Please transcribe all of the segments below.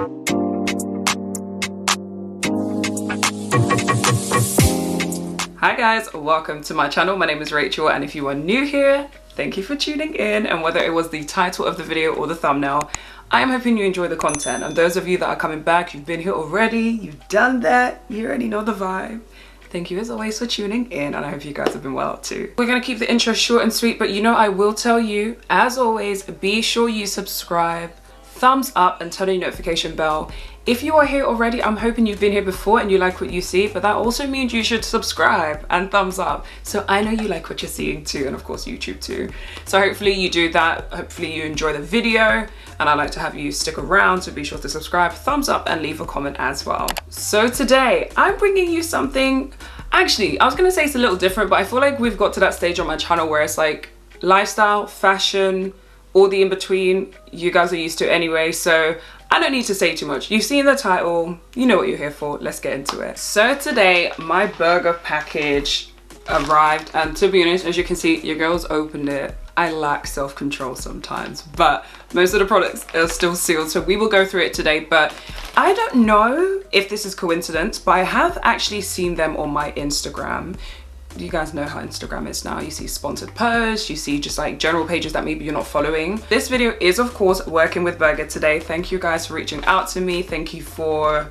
Hi guys, welcome to my channel. My name is Rachel, and if you are new here, thank you for tuning in. And whether it was the title of the video or the thumbnail, I am hoping you enjoy the content. And those of you that are coming back, you've been here already, you've done that, you already know the vibe. Thank you as always for tuning in, and I hope you guys have been well too. We're gonna keep the intro short and sweet, but you know I will tell you, as always, be sure you subscribe, thumbs up, and turn on your notification bell. If you are here already, I'm hoping you've been here before and you like what you see, but that also means you should subscribe and thumbs up. So I know you like what you're seeing too, and of course YouTube too. So hopefully you do that. Hopefully you enjoy the video, and I'd like to have you stick around, so be sure to subscribe, thumbs up, and leave a comment as well. So today I'm bringing you something, actually I was gonna say it's a little different, but I feel like we've got to that stage on my channel where it's like lifestyle, fashion, all the in-between, you guys are used to anyway, so I don't need to say too much. You've seen the title, you know what you're here for. Let's get into it. So today my Burga package arrived, and to be honest, as you can see, your girls opened it. I lack self-control sometimes, but most of the products are still sealed, so we will go through it today. But I don't know if this is coincidence, but I have actually seen them on my Instagram. You guys know how Instagram is now. You see sponsored posts, you see just like general pages that maybe you're not following. This video is of course working with Burga today. Thank you guys for reaching out to me. Thank you for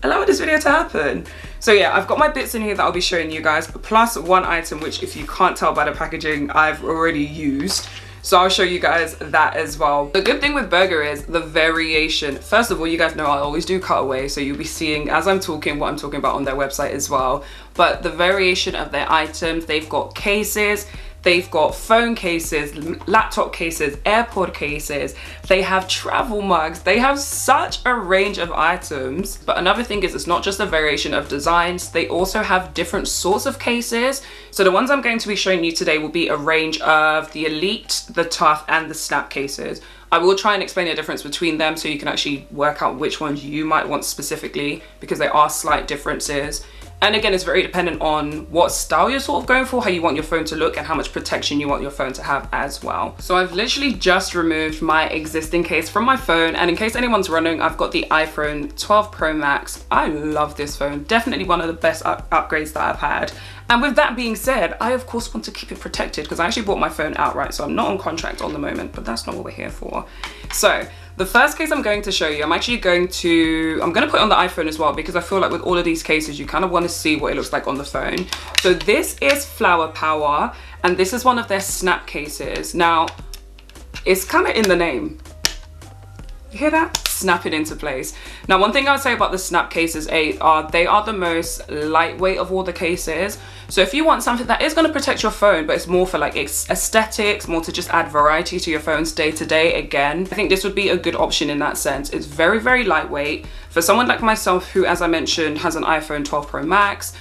allowing this video to happen. So yeah, I've got my bits in here that I'll be showing you guys, plus one item which, if you can't tell by the packaging, I've already used. So I'll show you guys that as well. The good thing with Burga is the variation. First of all, you guys know I always do cutaway, so you'll be seeing as I'm talking what I'm talking about on their website as well. But the variation of their items, they've got cases, they've got phone cases, laptop cases, AirPod cases, they have travel mugs, they have such a range of items. But another thing is, it's not just a variation of designs, they also have different sorts of cases. So the ones I'm going to be showing you today will be a range of the Elite, the Tough, and the Snap cases. I will try and explain the difference between them so you can actually work out which ones you might want specifically, because there are slight differences. And again, it's very dependent on what style you're sort of going for, how you want your phone to look, and how much protection you want your phone to have as well. So I've literally just removed my existing case from my phone, and in case anyone's wondering, I've got the iPhone 12 Pro Max. I love this phone, definitely one of the best upgrades that I've had. And with that being said, I of course want to keep it protected, because I actually bought my phone outright, so I'm not on contract on the moment, but that's not what we're here for. So the first case I'm going to show you, I'm going to put it on the iPhone as well, because I feel like with all of these cases, you kind of want to see what it looks like on the phone. So this is Flower Power, and this is one of their Snap cases. Now, it's kind of in the name. You hear that? Snap it into place. Now, one thing I would say about the Snap cases are they are the most lightweight of all the cases. So if you want something that is going to protect your phone, but it's more for like aesthetics, more to just add variety to your phone's day to day, again, I think this would be a good option in that sense. It's very, very lightweight. For someone like myself who, as I mentioned, has an iPhone 12 Pro Max,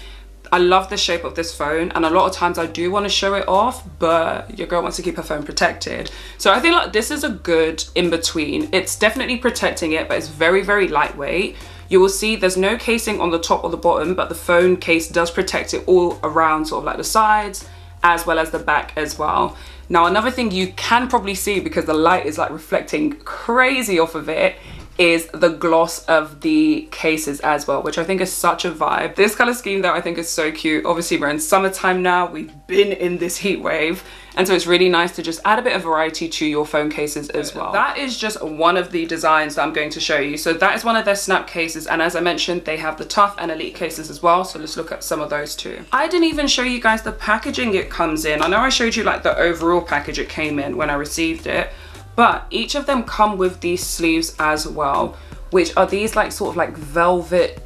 I love the shape of this phone, and a lot of times I do want to show it off, but your girl wants to keep her phone protected. So I think like this is a good in-between. It's definitely protecting it, but it's very, very lightweight. You will see there's no casing on the top or the bottom, but the phone case does protect it all around, sort of like the sides as well as the back as well. Now, another thing you can probably see, because the light is like reflecting crazy off of it, is the gloss of the cases as well, which I think is such a vibe. This color scheme though I think is so cute. Obviously we're in summertime now, we've been in this heat wave, and so it's really nice to just add a bit of variety to your phone cases as well. That is just one of the designs that I'm going to show you. So that is one of their Snap cases, and as I mentioned, they have the Tough and Elite cases as well, so let's look at some of those too. I didn't even show you guys the packaging it comes in. I know I showed you like the overall package it came in when I received it, but each of them come with these sleeves as well, which are these like sort of like velvet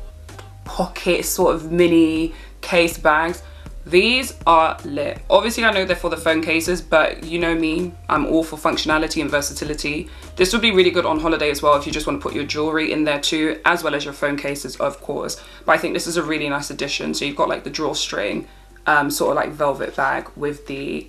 pocket sort of mini case bags. These are lit. Obviously I know they're for the phone cases, but you know me, I'm all for functionality and versatility. This would be really good on holiday as well if you just want to put your jewelry in there too, as well as your phone cases of course. But I think this is a really nice addition. So you've got like the drawstring sort of like velvet bag with the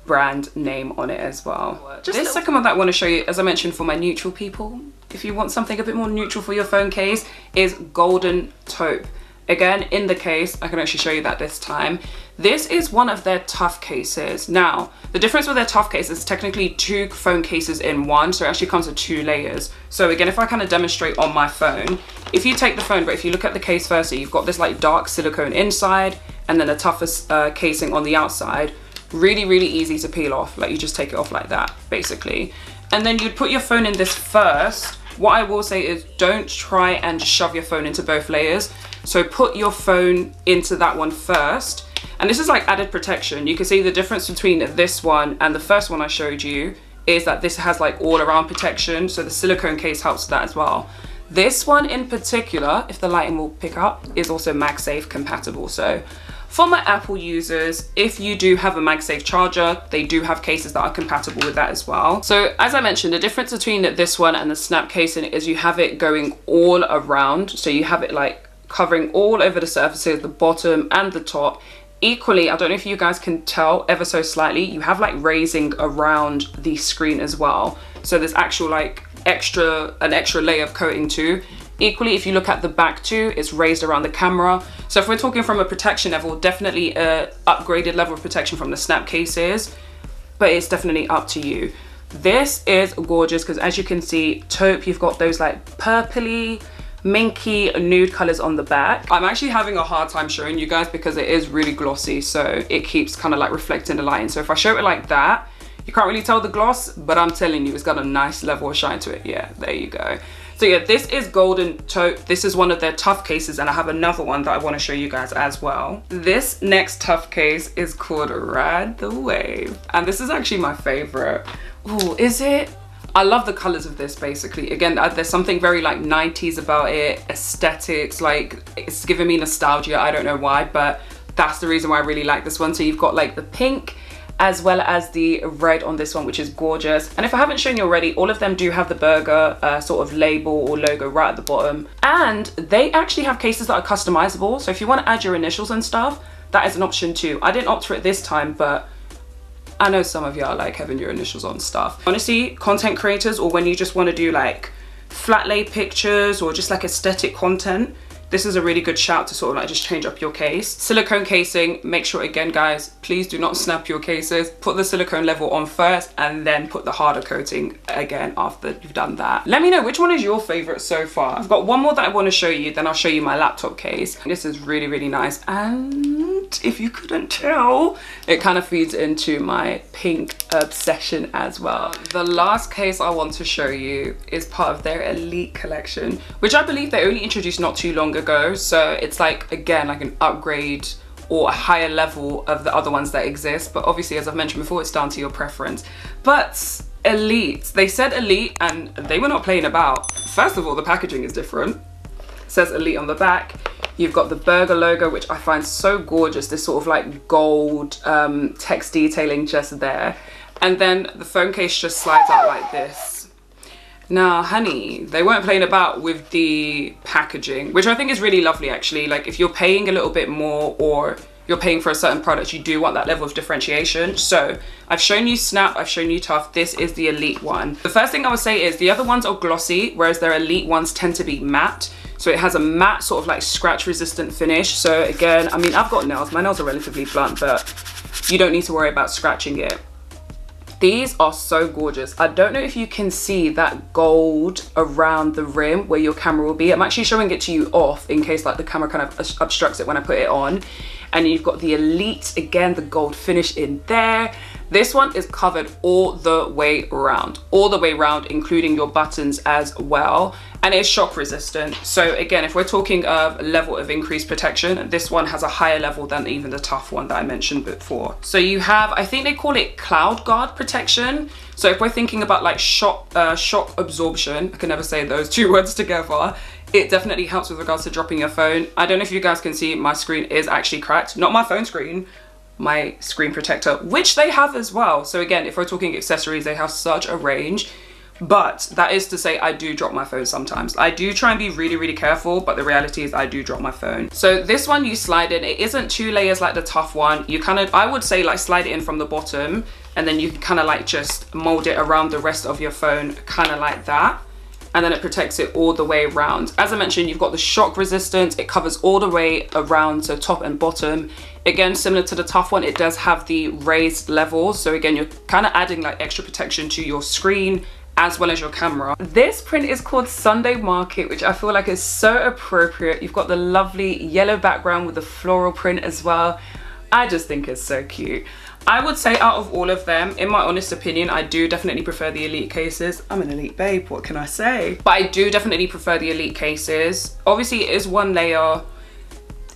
brand name on it as well. This second one that I want to show you, as I mentioned, for my neutral people, if you want something a bit more neutral for your phone case, is Golden Taupe. Again, in the case, I can actually show you that this time. This is one of their tough cases. Now, the difference with their tough case is technically 2 phone cases in one, so it actually comes with 2 layers. So again, if I kind of demonstrate on my phone, if you take the phone, but if you look at the case first, so you've got this like dark silicone inside and then a toughest casing on the outside. Really, really easy to peel off. Like you just take it off like that, basically. And then you'd put your phone in this first. What I will say is don't try and shove your phone into both layers. So put your phone into that one first. And this is like added protection. You can see the difference between this one and the first one I showed you is that this has like all around protection. So the silicone case helps with that as well. This one in particular, if the lighting will pick up, is also MagSafe compatible. So for my Apple users, if you do have a MagSafe charger, they do have cases that are compatible with that as well. So as I mentioned, the difference between this one and the snap casing is you have it going all around. So you have it like covering all over the surfaces, the bottom and the top. Equally, I don't know if you guys can tell ever so slightly, you have like raising around the screen as well. So there's actual like an extra layer of coating too. Equally, if you look at the back too, it's raised around the camera. So if we're talking from a protection level, definitely a upgraded level of protection from the snap cases, but it's definitely up to you. This is gorgeous because as you can see, taupe, you've got those like purpley, minky nude colors on the back. I'm actually having a hard time showing you guys because it is really glossy, so it keeps kind of like reflecting the light. So if I show it like that, you can't really tell the gloss, but I'm telling you, it's got a nice level of shine to it. Yeah, there you go. So yeah, this is golden taupe. This is one of their tough cases, and I have another one that I want to show you guys as well. This next tough case is called Ride the Wave, and this is actually my favorite. Oh, is it? I love the colors of this basically. Again, there's something very like 90s about it, aesthetics, like it's giving me nostalgia. I don't know why, but that's the reason why I really like this one. So you've got like the pink as well as the red on this one, which is gorgeous. And if I haven't shown you already, all of them do have the Burga sort of label or logo right at the bottom. And they actually have cases that are customizable. So if you want to add your initials and stuff, that is an option too. I didn't opt for it this time, but I know some of y'all like having your initials on stuff. Honestly, content creators, or when you just want to do like flat lay pictures or just like aesthetic content, this is a really good shout to sort of like just change up your case. Silicone casing, make sure again guys, please do not snap your cases. Put the silicone level on first and then put the harder coating again after you've done that. Let me know which one is your favorite so far. I've got one more that I want to show you, then I'll show you my laptop case. This is really, really nice. And if you couldn't tell, it kind of feeds into my pink obsession as well. The last case I want to show you is part of their Elite collection, which I believe they only introduced not too long ago. So it's like, again, like an upgrade or a higher level of the other ones that exist. But obviously, as I've mentioned before, it's down to your preference. But Elite, they said Elite and they were not playing about. First of all, the packaging is different. It says Elite on the back. You've got the Burga logo, which I find so gorgeous. This sort of like gold text detailing just there. And then the phone case just slides out like this. Now, honey, they weren't playing about with the packaging, which I think is really lovely actually. Like if you're paying a little bit more or you're paying for a certain product, you do want that level of differentiation. So I've shown you Snap, I've shown you Tough. This is the Elite one. The first thing I would say is the other ones are glossy, whereas their Elite ones tend to be matte. So it has a matte sort of like scratch resistant finish. So again, I mean, I've got nails, my nails are relatively blunt, but you don't need to worry about scratching it. These are so gorgeous. I don't know if you can see that gold around the rim where your camera will be. I'm actually showing it to you off in case like the camera kind of obstructs it when I put it on. And you've got the Elite, again, the gold finish in there. This one is covered all the way around, including your buttons as well. And it's shock resistant. So again, if we're talking of a level of increased protection, this one has a higher level than even the Tough one that I mentioned before. So you have, I think they call it Cloud Guard protection. So if we're thinking about like shock absorption, I can never say those two words together, it definitely helps with regards to dropping your phone. I don't know if you guys can see, my screen is actually cracked. Not my phone screen, my screen protector, which they have as well. So again, if we're talking accessories, they have such a range. But that is to say, I do drop my phone sometimes. I do try and be really, really careful, but the reality is I do drop my phone. So this one you slide in, it isn't 2 layers like the Tough one. You kind of, I would say like slide it in from the bottom, and then you can kind of like just mold it around the rest of your phone, kind of like that. and then it protects it all the way around. As I mentioned, you've got the shock resistance. It covers all the way around, so top and bottom. Again, similar to the Tough one, it does have the raised levels. So again, you're kind of adding like extra protection to your screen as well as your camera. This print is called Sunday Market, which I feel like is so appropriate. You've got the lovely yellow background with the floral print as well. I just think it's so cute. I would say out of all of them, in my honest opinion, I do definitely prefer the Elite cases. I'm an Elite babe, what can I say? But I do definitely prefer the Elite cases. Obviously it is one layer,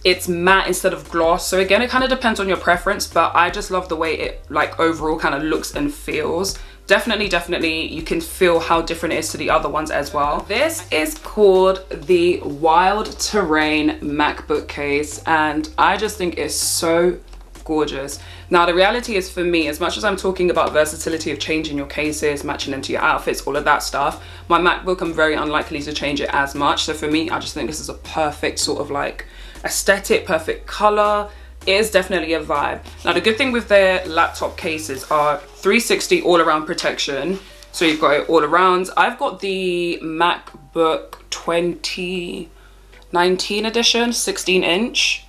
it's matte instead of gloss. So again, it kind of depends on your preference, but I just love the way it like overall kind of looks and feels. Definitely, you can feel how different it is to the other ones as well. This is called the Wild Terrain MacBook case, and I just think it's so gorgeous. Now the reality is, for me, as much as I'm talking about versatility of changing your cases, matching into your outfits, all of that stuff, my MacBook, I'm very unlikely to change it as much. So for me, I just think this is a perfect sort of like aesthetic, perfect color. It is definitely a vibe. Now the good thing with their laptop cases are 360 all around protection. So you've got it all around. I've got the MacBook 2019 edition, 16-inch.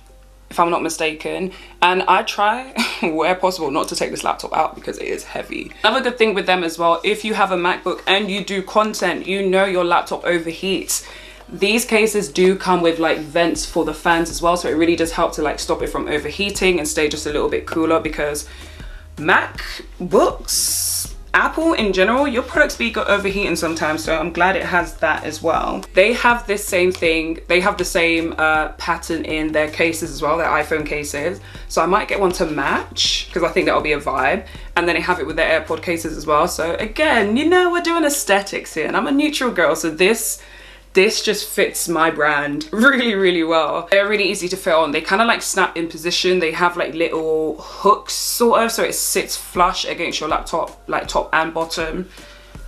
If I'm not mistaken, and I try where possible not to take this laptop out because it is heavy. Another good thing with them as well, if you have a MacBook and you do content, you know your laptop overheats. These cases do come with like vents for the fans as well, so it really does help to like stop it from overheating and stay just a little bit cooler, because MacBooks, Apple in general, your products be overheating sometimes, so I'm glad it has that as well. They have this same thing, they have the same pattern in their cases as well, their iPhone cases, so I might get one to match because I think that'll be a vibe. And then they have it with their AirPod cases as well. So again, you know, we're doing aesthetics here, and I'm a neutral girl, so this just fits my brand really well. They're really easy to fit on. They kind of like snap in position. They have like little hooks sort of, so it sits flush against your laptop, like top and bottom.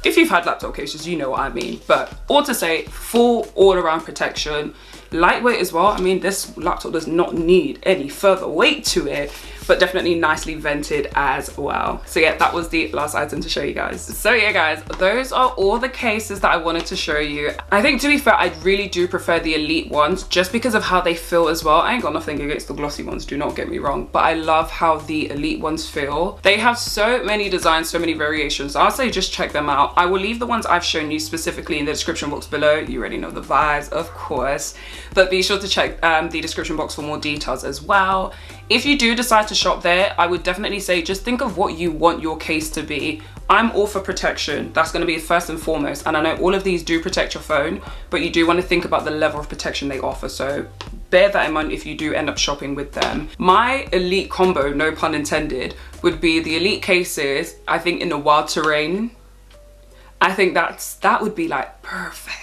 If you've had laptop cases, you know what I mean. But all to say, full all-around protection, lightweight as well. I mean, this laptop does not need any further weight to it, but definitely nicely vented as well. So yeah, that was the last item to show you guys. So yeah guys, those are all the cases that I wanted to show you. I think, to be fair, I really do prefer the Elite ones just because of how they feel as well. I ain't got nothing against the glossy ones, do not get me wrong, but I love how the Elite ones feel. They have so many designs, so many variations. I'll say just check them out. I will leave the ones I've shown you specifically in the description box below. You already know the vibes, of course, but be sure to check the description box for more details as well. If you do decide to shop there, I would definitely say just think of what you want your case to be. I'm all for protection. That's going to be first and foremost. And I know all of these do protect your phone, but you do want to think about the level of protection they offer. So bear that in mind if you do end up shopping with them. My Elite combo, no pun intended, would be the Elite cases, I think, in the Wild Terrain. I think that would be like perfect.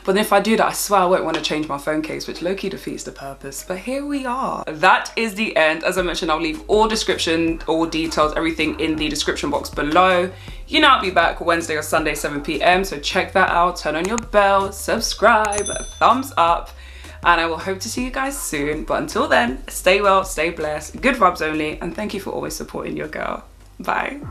But then if I do that, I swear I won't want to change my phone case, which low-key defeats the purpose. But here we are. That is the end. As I mentioned, I'll leave all description, all details, everything in the description box below. You know I'll be back Wednesday or Sunday, 7 p.m. So check that out. Turn on your bell, subscribe, thumbs up. And I will hope to see you guys soon. But until then, stay well, stay blessed, good vibes only. And thank you for always supporting your girl. Bye.